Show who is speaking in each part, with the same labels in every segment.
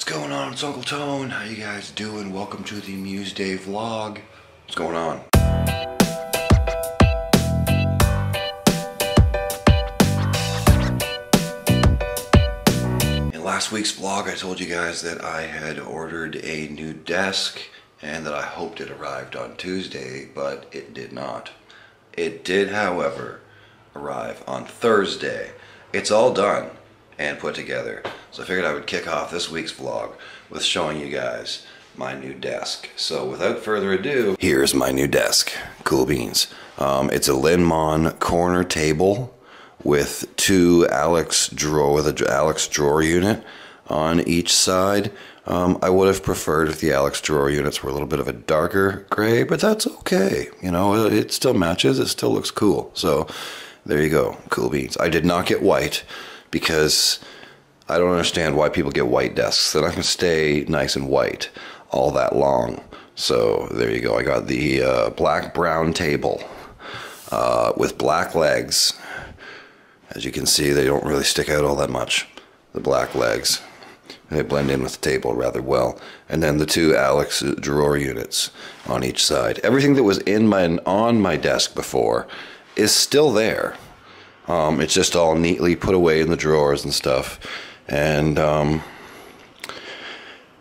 Speaker 1: What's going on? It's Uncle Tone. How you guys doing? Welcome to the Muesday vlog. What's going on? In last week's vlog, I told you guys that I had ordered a new desk and that I hoped it arrived on Tuesday, but it did not. It did, however, arrive on Thursday. It's all done and put together. So I figured I would kick off this week's vlog with showing you guys my new desk. So without further ado, here's my new desk. Cool beans. It's a Linmon corner table with two Alex drawer unit on each side. I would have preferred if the Alex drawer units were a little bit of a darker gray, but that's okay. You know, it still matches. It still looks cool. So there you go. Cool beans. I did not get white because I don't understand why people get white desks. They're not going to stay nice and white all that long. So there you go. I got the black-brown table with black legs. As you can see, they don't really stick out all that much. The black legs. They blend in with the table rather well. And then the two Alex drawer units on each side. Everything that was on my desk before is still there. It's just all neatly put away in the drawers and stuff. And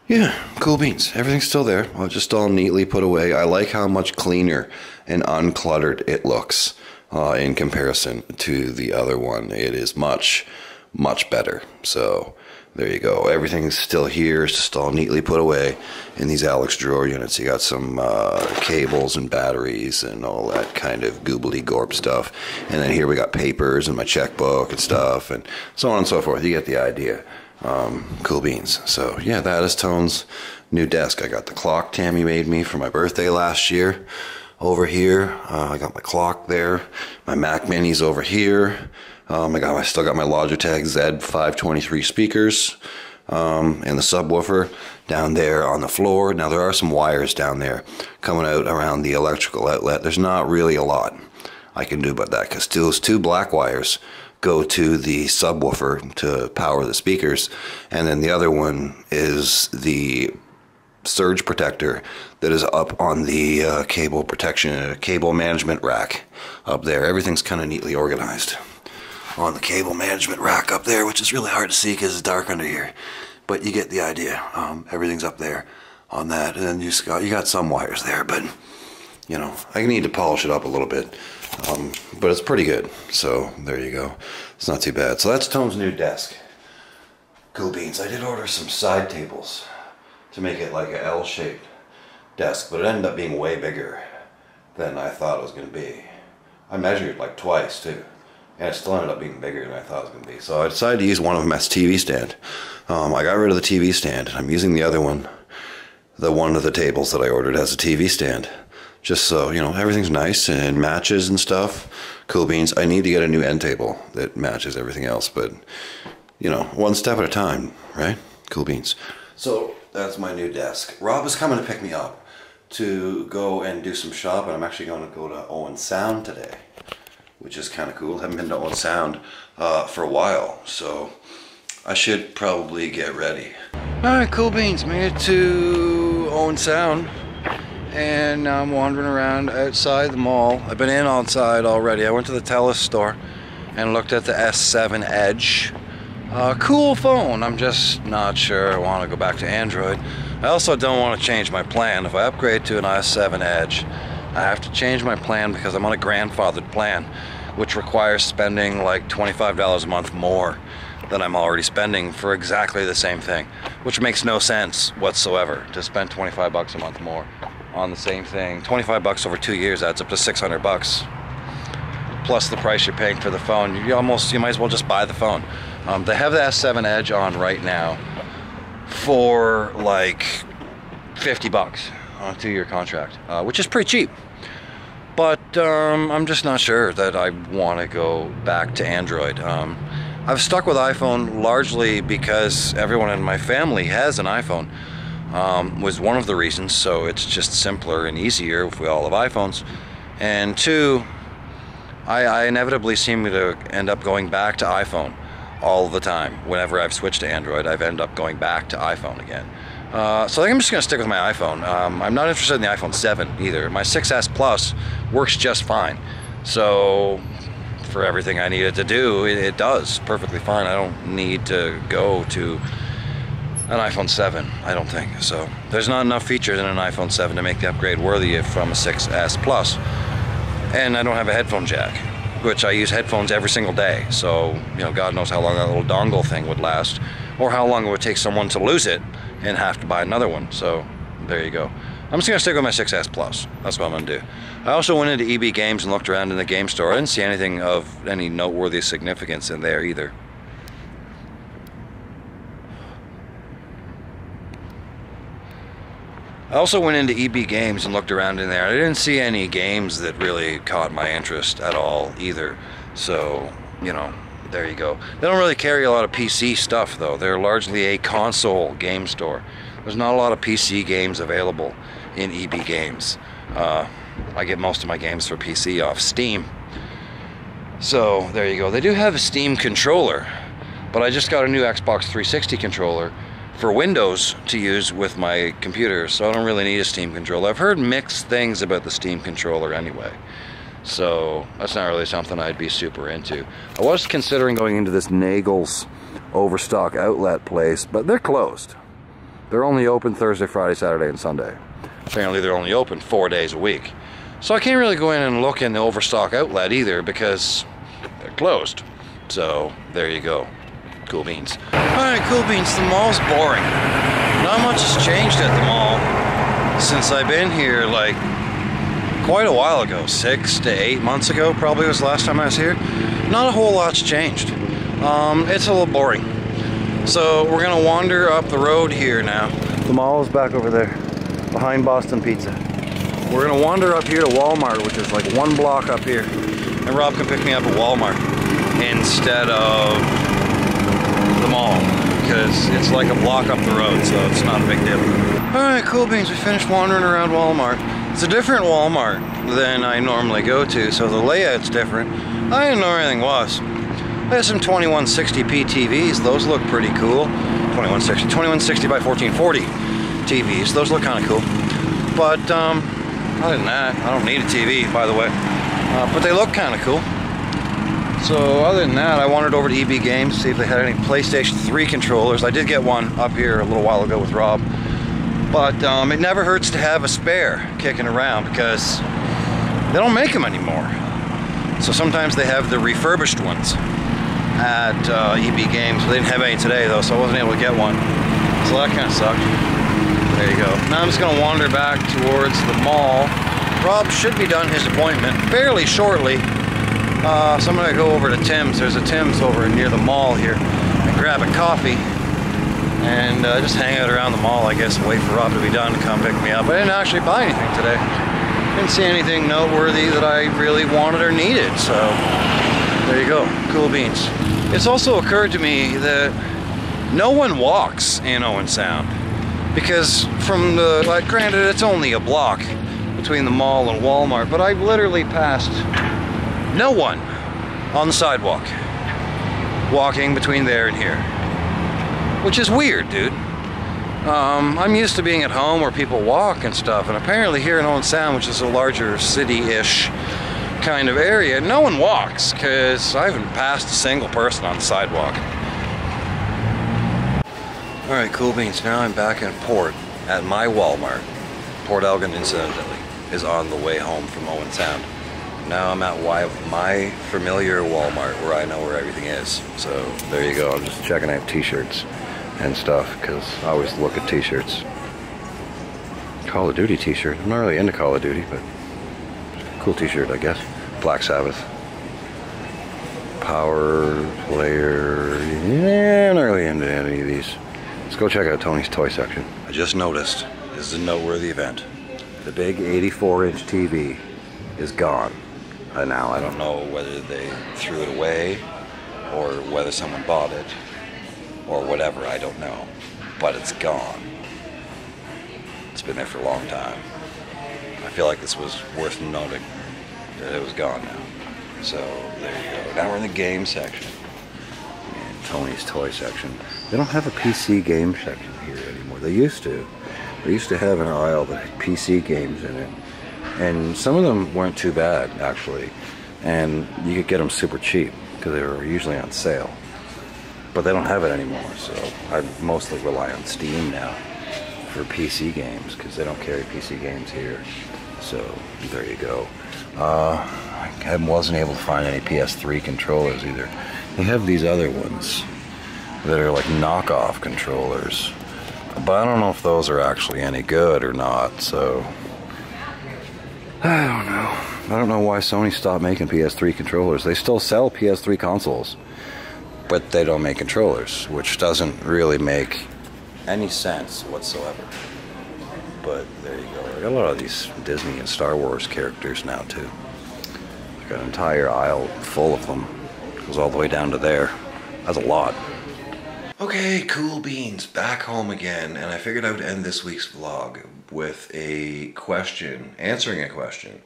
Speaker 1: yeah, cool beans. Everything's still there. Just all neatly put away. I like how much cleaner and uncluttered it looks in comparison to the other one. It is much, much better. So there you go. Everything's still here. It's just all neatly put away in these Alex drawer units. You got some cables and batteries and all that kind of goobly-gorp stuff. And then here we got papers and my checkbook and stuff and so on and so forth. You get the idea. Cool beans. So yeah, that is Tone's new desk. I got the clock Tammy made me for my birthday last year over here. I got my clock there. My Mac Mini's over here. I still got my Logitech Z523 speakers and the subwoofer down there on the floor. Now there are some wires down there coming out around the electrical outlet. There's not really a lot I can do about that because those two black wires go to the subwoofer to power the speakers, and then the other one is the surge protector that is up on the cable management rack up there. Everything's kind of neatly organized on the cable management rack up there, which is really hard to see because it's dark under here, but you get the idea. Everything's up there on that, and then you got some wires there, but you know, I need to polish it up a little bit, but it's pretty good. So there you go. It's not too bad. So that's Tone's new desk. Cool beans. I did order some side tables to make it like a L-shaped desk, but it ended up being way bigger than I thought it was going to be. I measured it like twice too. And it still ended up being bigger than I thought it was going to be. So I decided to use one of them as TV stand. I got rid of the TV stand. I'm using the other one, the one of the tables that I ordered as a TV stand. Just so, you know, everything's nice and matches and stuff. Cool beans. I need to get a new end table that matches everything else. But, you know, one step at a time, right? Cool beans. So that's my new desk. Rob is coming to pick me up to go and do some shopping. I'm actually going to go to Owen Sound today, which is kind of cool. Haven't been to Owen Sound for a while, so I should probably get ready. Alright, cool beans. Made it to Owen Sound, and now I'm wandering around outside the mall. I've been in outside already. I went to the Telus store and looked at the S7 Edge. Cool phone. I'm just not sure I want to go back to Android. I also don't want to change my plan. If I upgrade to an S7 Edge, I have to change my plan because I'm on a grandfathered plan, which requires spending like $25 a month more than I'm already spending for exactly the same thing, which makes no sense whatsoever to spend 25 bucks a month more on the same thing. 25 bucks over 2 years adds up to 600 bucks. Plus the price you're paying for the phone. You might as well just buy the phone. They have the S7 Edge on right now for like 50 bucks on a 2-year contract, which is pretty cheap. But I'm just not sure that I want to go back to Android. I've stuck with iPhone largely because everyone in my family has an iPhone. Was one of the reasons. So it's just simpler and easier if we all have iPhones. And two, I inevitably seem to end up going back to iPhone all the time. Whenever I've switched to Android, I've ended up going back to iPhone again. So I think I'm just going to stick with my iPhone. I'm not interested in the iPhone 7 either. My 6S Plus works just fine. So for everything I need it to do, it does perfectly fine. I don't need to go to an iPhone 7, I don't think. So there's not enough features in an iPhone 7 to make the upgrade worthy from a 6S Plus. And I don't have a headphone jack, which I use headphones every single day. So, you know, God knows how long that little dongle thing would last, or how long it would take someone to lose it and have to buy another one. So there you go. I'm just gonna stick with my 6S Plus. That's what I'm gonna do. I also went into EB Games and looked around in the game store. I didn't see anything of any noteworthy significance in there either. I also went into EB Games and looked around in there. I didn't see any games that really caught my interest at all either. So, you know, there you go. They don't really carry a lot of PC stuff though. They're largely a console game store. There's not a lot of PC games available in EB Games. I get most of my games for PC off Steam. So there you go. They do have a Steam controller, but I just got a new Xbox 360 controller for Windows to use with my computer, so I don't really need a Steam controller. I've heard mixed things about the Steam controller anyway, so that's not really something I'd be super into. I was considering going into this Nagel's Overstock outlet place, but they're closed. They're only open Thursday, Friday, Saturday, and Sunday. Apparently they're only open 4 days a week. So I can't really go in and look in the Overstock outlet either because they're closed. So there you go. Cool beans. Alright, cool beans. The mall's boring. Not much has changed at the mall since I've been here, like, quite a while ago. 6 to 8 months ago probably was the last time I was here. Not a whole lot's changed. It's a little boring. So we're gonna wander up the road here now. The mall is back over there, behind Boston Pizza. We're gonna wander up here to Walmart, which is like 1 block up here. And Rob can pick me up at Walmart instead of the mall, because it's like a block up the road, so it's not a big deal. Alright, cool beans, we finished wandering around Walmart. It's a different Walmart than I normally go to, so the layout's different. I didn't know where anything was. I have some 2160p TVs, those look pretty cool. 2160 by 1440 TVs, those look kind of cool. But other than that, I don't need a TV, by the way. But they look kind of cool. So other than that, I wandered over to EB Games to see if they had any PlayStation 3 controllers. I did get one up here a little while ago with Rob. But it never hurts to have a spare kicking around because they don't make them anymore. So sometimes they have the refurbished ones at EB Games. They didn't have any today though, so I wasn't able to get one. So that kind of sucked. There you go. Now I'm just going to wander back towards the mall. Rob should be done his appointment fairly shortly. So I'm going to go over to Tim's. There's a Tim's over near the mall here and grab a coffee and just hang out around the mall, I guess, and wait for Rob to be done to come pick me up. I didn't actually buy anything today. Didn't see anything noteworthy that I really wanted or needed, so there you go. Cool beans. It's also occurred to me that no one walks in Owen Sound because from the, like, granted it's only a block between the mall and Walmart, but I've literally passed no one on the sidewalk walking between there and here, which is weird, dude. I'm used to being at home where people walk and stuff, and apparently here in Owen Sound, which is a larger city-ish kind of area, no one walks because I haven't passed a single person on the sidewalk. Alright, cool beans. Now I'm back in Port at my Walmart. Port Elgin, incidentally, is on the way home from Owen Sound. Now I'm at my familiar Walmart where I know where everything is. So there you go. I'm just checking out t-shirts and stuff because I always look at t-shirts. Call of Duty t-shirt. I'm not really into Call of Duty, but cool t-shirt, I guess. Black Sabbath. Power Player. Yeah, I'm not really into any of these. Let's go check out Tony's toy section. I just noticed this is a noteworthy event. The big 84-inch TV is gone. Now I don't know whether they threw it away or whether someone bought it or whatever, I don't know, but it's gone. It's been there for a long time. I feel like this was worth noting that it was gone now. So there you go. Now we're in the game section. And Tony's toy section. They don't have a PC game section here anymore. They used to. They used to have an aisle that had PC games in it. And some of them weren't too bad, actually. And you could get them super cheap because they were usually on sale. But they don't have it anymore, so I mostly rely on Steam now for PC games because they don't carry PC games here. So there you go. I wasn't able to find any PS3 controllers either. They have these other ones that are like knockoff controllers, but I don't know if those are actually any good or not, so I don't know. I don't know why Sony stopped making PS3 controllers. They still sell PS3 consoles, but they don't make controllers, which doesn't really make any sense whatsoever. But there you go. I got a lot of these Disney and Star Wars characters now too. I got an entire aisle full of them. It goes all the way down to there. That's a lot. Okay, cool beans. Back home again, and I figured I would end this week's vlog with a question, answering a question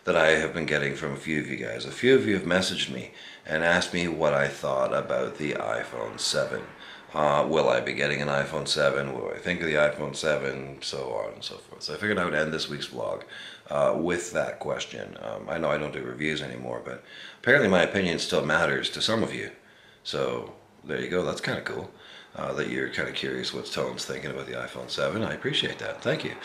Speaker 1: that I have been getting from a few of you guys. A few of you have messaged me and asked me what I thought about the iPhone 7. Will I be getting an iPhone 7? What do I think of the iPhone 7? So on and so forth. So I figured I would end this week's vlog with that question. I know I don't do reviews anymore, but apparently my opinion still matters to some of you. So there you go. That's kind of cool that you're kind of curious what Tone's thinking about the iPhone 7. I appreciate that. Thank you.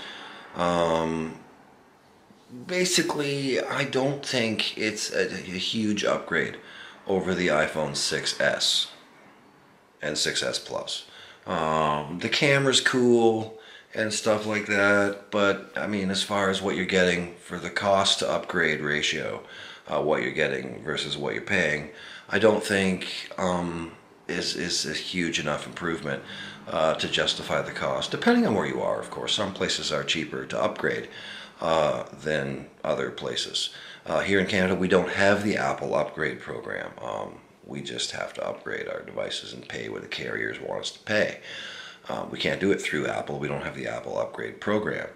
Speaker 1: Basically, I don't think it's a huge upgrade over the iPhone 6S and 6S Plus. The camera's cool and stuff like that, but I mean, as far as what you're getting for the cost to upgrade ratio, what you're getting versus what you're paying, I don't think is a huge enough improvement to justify the cost, depending on where you are, of course. Some places are cheaper to upgrade than other places. Here in Canada, we don't have the Apple upgrade program. We just have to upgrade our devices and pay what the carriers want us to pay. We can't do it through Apple. We don't have the Apple upgrade program.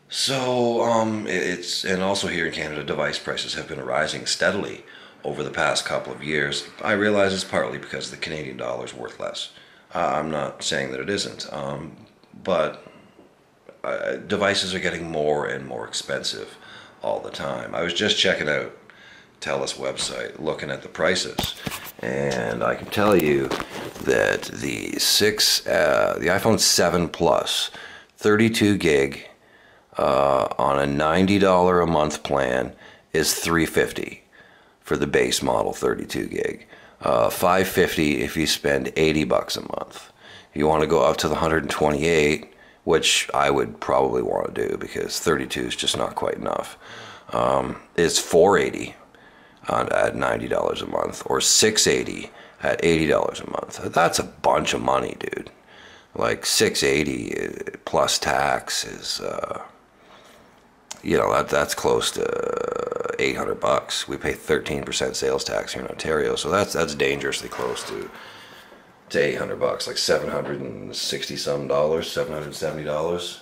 Speaker 1: So and also here in Canada, device prices have been rising steadily over the past couple of years. I realize it's partly because the Canadian dollar is worth less. I'm not saying that it isn't, but devices are getting more and more expensive all the time. I was just checking out TELUS website, looking at the prices, and I can tell you that the iPhone 7 Plus, 32 gig on a $90 a month plan is $350 for the base model 32 gig. $550 if you spend $80 a month. If you want to go up to the 128, which I would probably want to do because 32 is just not quite enough, is $480 at $90 a month, or $680 at $80 a month. That's a bunch of money, dude. Like $680 plus tax is, that's close to $800. We pay 13% sales tax here in Ontario, so that's dangerously close to $800, like $760 some dollars, $770,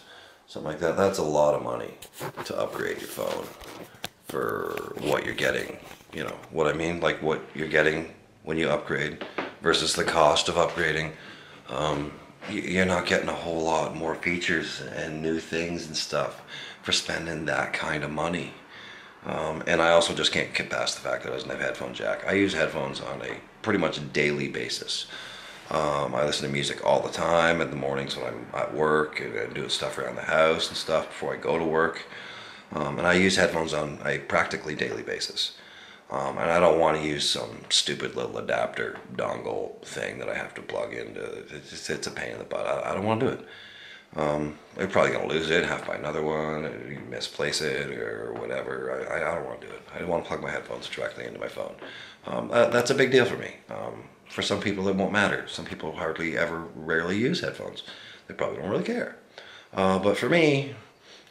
Speaker 1: something like that. That's a lot of money to upgrade your phone for what you're getting. You know what I mean? Like what you're getting when you upgrade versus the cost of upgrading. You're not getting a whole lot more features and new things and stuff for spending that kind of money. And I also just can't get past the fact that it doesn't have headphone jack. I use headphones on a pretty much a daily basis. I listen to music all the time in the mornings when I'm at work and doing stuff around the house and stuff before I go to work. And I use headphones on a practically daily basis. And I don't want to use some stupid little adapter dongle thing that I have to plug into. It's a pain in the butt. I don't want to do it. You're probably going to lose it, have to buy another one, or you misplace it, or whatever. I don't want to do it. I don't want to plug my headphones directly into my phone. That's a big deal for me. For some people, it won't matter. Some people hardly ever, rarely use headphones. They probably don't really care. But for me,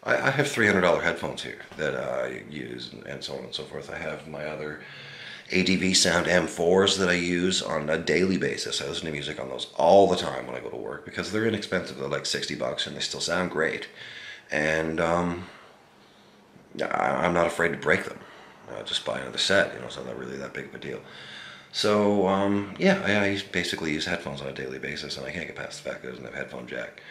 Speaker 1: I have $300 headphones here that I use, and so on and so forth. I have my other ADV Sound M4s that I use on a daily basis. I listen to music on those all the time when I go to work because they're inexpensive. They're like $60 and they still sound great. And I'm not afraid to break them. Just buy another set, so it's not really that big of a deal. So, yeah, basically use headphones on a daily basis, and I can't get past the fact that it doesn't have headphone jack.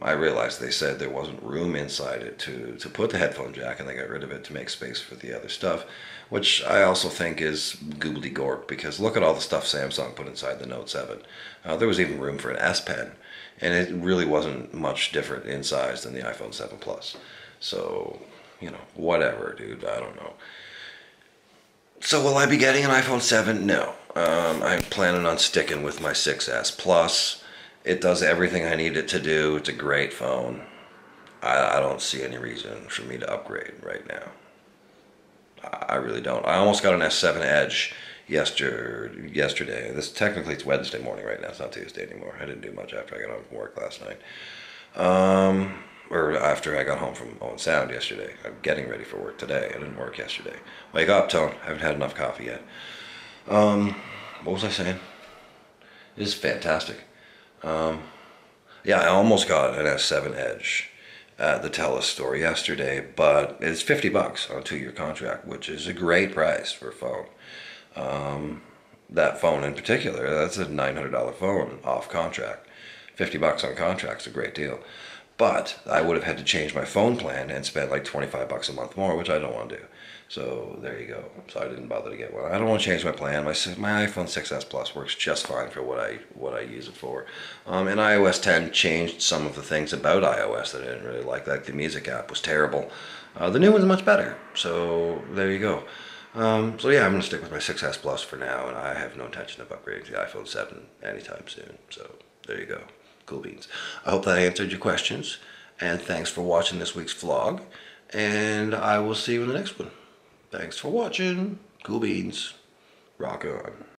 Speaker 1: I realized they said there wasn't room inside it to put the headphone jack, and they got rid of it to make space for the other stuff, which I also think is gobbledygork, because look at all the stuff Samsung put inside the Note 7. There was even room for an S Pen, and it really wasn't much different in size than the iPhone 7 Plus. So, whatever, dude, I don't know. So will I be getting an iPhone 7? No. I'm planning on sticking with my 6S Plus. It does everything I need it to do. It's a great phone. I don't see any reason for me to upgrade right now. I really don't. I almost got an S7 Edge yesterday. Technically it's Wednesday morning right now. It's not Tuesday anymore. I didn't do much after I got home from work last night. Or after I got home from Owen Sound yesterday. I'm getting ready for work today. I didn't work yesterday. Wake up, Tone. I haven't had enough coffee yet. What was I saying? This is fantastic. Yeah, I almost got an S7 Edge at the Telus store yesterday, but it's $50 on a 2-year contract, which is a great price for a phone. That phone in particular, that's a $900 phone off contract. $50 on contract's a great deal. But I would have had to change my phone plan and spend like $25 a month more, which I don't want to do. So there you go. So I didn't bother to get one. I don't want to change my plan. My iPhone 6s Plus works just fine for what I use it for. And iOS 10 changed some of the things about iOS that I didn't really like. Like the music app was terrible. The new one's much better. So there you go. So yeah, I'm going to stick with my 6s Plus for now, and I have no intention of upgrading to the iPhone 7 anytime soon. So there you go. Cool beans. I hope that answered your questions, and thanks for watching this week's vlog, and I will see you in the next one. Thanks for watching. Cool beans. Rock on.